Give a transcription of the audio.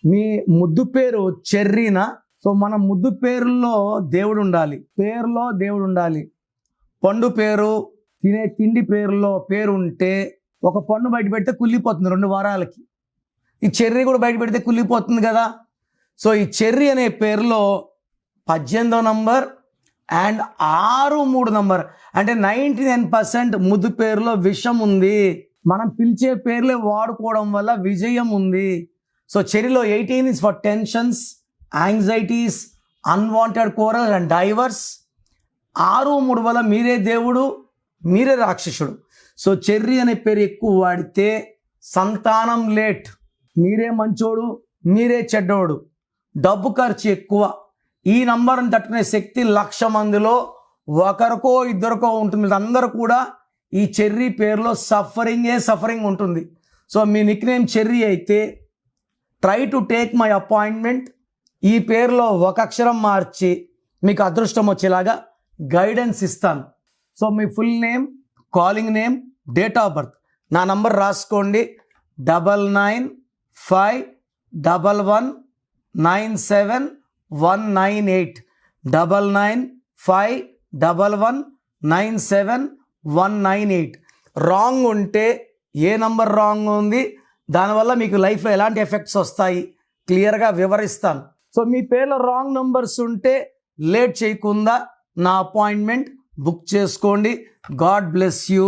మీ ముద్దు పేరు చెర్రీనా? సో మన ముద్దు పేరులో దేవుడు ఉండాలి, పేరులో దేవుడు ఉండాలి. పండు పేరు, తినే తిండి పేరులో పేరు ఉంటే ఒక పండు బయట పెడితే కుళ్ళిపోతుంది 2 వారాలకి. ఈ చెర్రీ కూడా బయట పెడితే కుళ్ళిపోతుంది కదా. సో ఈ చెర్రీ అనే పేరులో 18వ నంబర్ అండ్ 6-3 నంబర్ అంటే 99% ముద్దు పేరులో విషం ఉంది. మనం పిలిచే పేర్లే వాడుకోవడం వల్ల విజయం ఉంది. సో చెర్రీలో 18 is for tensions, anxieties, unwanted quarrels and divorce. 6-3 వల్ల మీరే దేవుడు, మీరే రాక్షసుడు. సో చెర్రీ అనే పేరు ఎక్కువ వాడితే సంతానం లేట్, మీరే మంచోడు, మీరే చెడ్డోడు, డబ్బు ఖర్చు ఎక్కువ. ఈ నంబర్ని తట్టుకునే శక్తి 1,00,000 మందిలో ఒకరికో ఇద్దరికో ఉంటుంది. అందరూ కూడా ఈ చెర్రీ పేరులో సఫరింగ్ ఉంటుంది. సో మీ నిక్నేమ్ చెర్రీ అయితే try to take my appointment. ఈ పేరులో ఒక అక్షరం మార్చి మీకు అదృష్టం వచ్చేలాగా గైడెన్స్ ఇస్తాను. So me full name, calling name, date of birth, నా నంబర్ రాసుకోండి 9951197198 9951197198. రాంగ్ ఉంటే ఏ నంబర్ రాంగ్ ఉంది, దానివల్ల మీకు లైఫ్లో ఎలాంటి ఎఫెక్ట్స్ వస్తాయి క్లియర్గా వివరిస్తాను. సో మీ పేర్లో రాంగ్ నంబర్స్ ఉంటే లేట్ చేయకుండా నా అపాయింట్మెంట్ బుక్ చేసుకోండి. God bless you.